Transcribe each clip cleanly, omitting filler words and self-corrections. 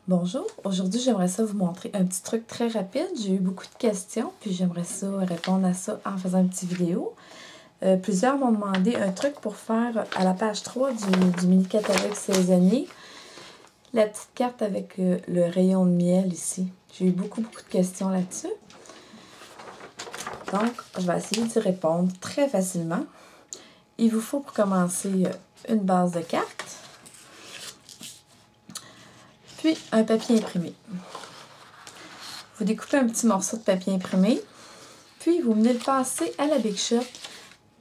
Bonjour, aujourd'hui j'aimerais ça vous montrer un petit truc très rapide. J'ai eu beaucoup de questions, puis j'aimerais ça répondre à ça en faisant une petite vidéo. Plusieurs m'ont demandé un truc pour faire à la page 3 du mini-catalogue saisonnier. La petite carte avec le rayon de miel ici. J'ai eu beaucoup de questions là-dessus. Donc, je vais essayer d'y répondre très facilement. Il vous faut pour commencer une base de cartes. Puis, un papier imprimé. Vous découpez un petit morceau de papier imprimé. Puis, vous venez le passer à la Big Shot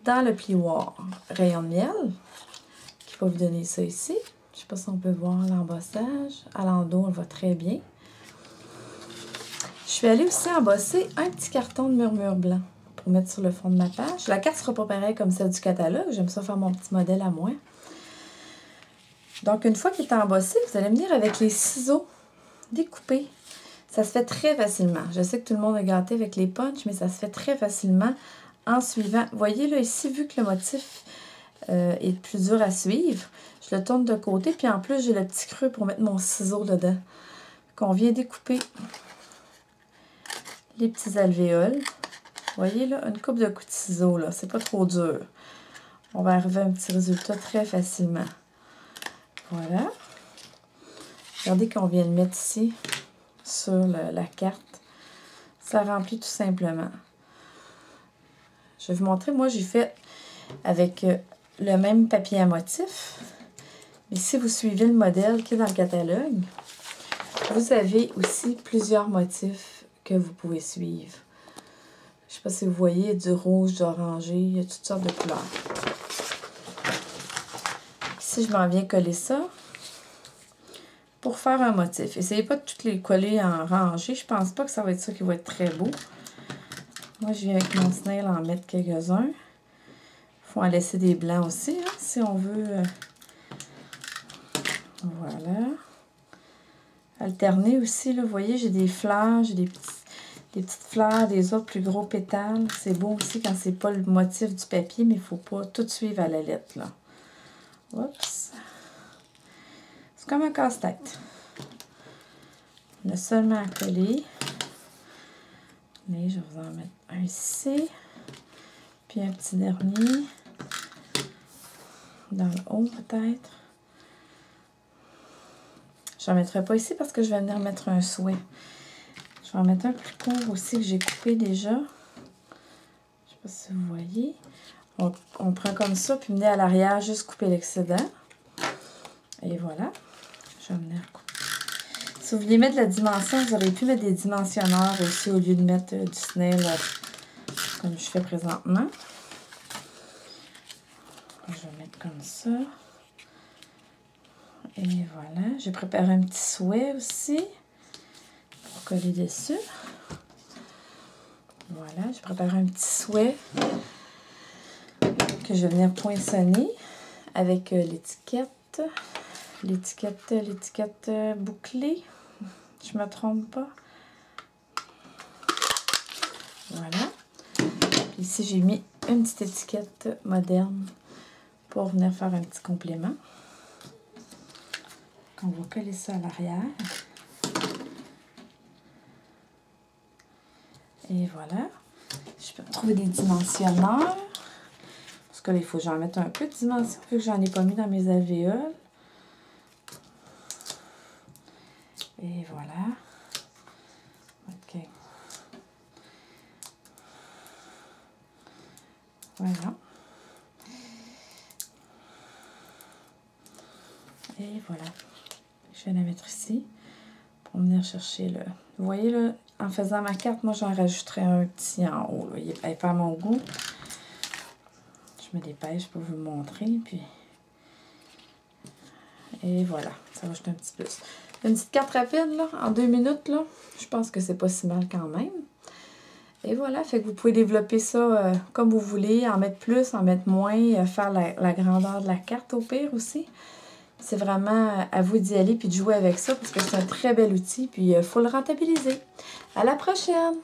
dans le plioir rayon de miel. Qui va vous donner ça ici. Je ne sais pas si on peut voir l'embossage. À l'endos, on le voit très bien. Je suis allée aussi embosser un petit carton de murmure blanc pour mettre sur le fond de ma page. La carte ne sera pas pareille comme celle du catalogue. J'aime ça faire mon petit modèle à moi. Donc, une fois qu'il est embossé, vous allez venir avec les ciseaux découper. Ça se fait très facilement. Je sais que tout le monde est gâté avec les punches, mais ça se fait très facilement en suivant. Vous voyez là, ici, vu que le motif est plus dur à suivre, je le tourne de côté. Puis en plus, j'ai le petit creux pour mettre mon ciseau dedans. Qu'on vient découper les petits alvéoles. Vous voyez là, une coupe de coups de ciseau, là. C'est pas trop dur. On va arriver à un petit résultat très facilement. Voilà. Regardez qu'on vient le mettre ici sur la carte. Ça remplit tout simplement. Je vais vous montrer. Moi, j'ai fait avec le même papier à motif. Mais si vous suivez le modèle qui est dans le catalogue, vous avez aussi plusieurs motifs que vous pouvez suivre. Je ne sais pas si vous voyez, du rouge, du orangé, il y a toutes sortes de couleurs. Ici, je m'en viens coller ça pour faire un motif. Essayez pas de toutes les coller en rangée. Je pense pas que ça va être ça qui va être très beau. Moi, je viens avec mon snail en mettre quelques-uns. Il faut en laisser des blancs aussi, hein, si on veut. Voilà. Alterner aussi, là, vous voyez, j'ai des fleurs, j'ai des petites fleurs, des autres plus gros pétales. C'est beau aussi quand c'est pas le motif du papier, mais il faut pas tout suivre à la lettre, là. Oups. C'est comme un casse-tête. On a seulement à coller. Mais je vais vous en mettre un ici. Puis un petit dernier. Dans le haut, peut-être. Je n'en mettrai pas ici parce que je vais venir mettre un souhait. Je vais en mettre un plus court aussi que j'ai coupé déjà. Je ne sais pas si vous voyez. On prend comme ça, puis venez à l'arrière, juste couper l'excédent. Et voilà. Je vais venir couper. Si vous vouliez mettre la dimension, vous auriez pu mettre des dimensionneurs aussi au lieu de mettre du snail comme je fais présentement. Je vais mettre comme ça. Et voilà. J'ai préparé un petit souhait aussi pour coller dessus. Voilà. J'ai préparé un petit souhait que je vais venir poinçonner avec l'étiquette. L'étiquette bouclée. Je ne me trompe pas. Voilà. Puis ici, j'ai mis une petite étiquette moderne pour venir faire un petit complément. On va coller ça à l'arrière. Et voilà. Je peux trouver des dimensionneurs. Parce que là, il faut que j'en mette un peu de dimension, vu que j'en ai pas mis dans mes alvéoles. Et voilà. OK. Voilà. Et voilà. Je vais la mettre ici pour venir chercher le... Vous voyez, là, en faisant ma carte, moi, j'en rajouterai un petit en haut. Là. Il n'est pas à mon goût. Je me dépêche pour vous le montrer. Puis... Et voilà. Ça va juste un petit peu. Une petite carte rapide, là, en 2 minutes, là. Je pense que c'est pas si mal quand même. Et voilà, fait que vous pouvez développer ça comme vous voulez, en mettre plus, en mettre moins, faire la grandeur de la carte au pire aussi. C'est vraiment à vous d'y aller puis de jouer avec ça parce que c'est un très bel outil puis il faut le rentabiliser. À la prochaine!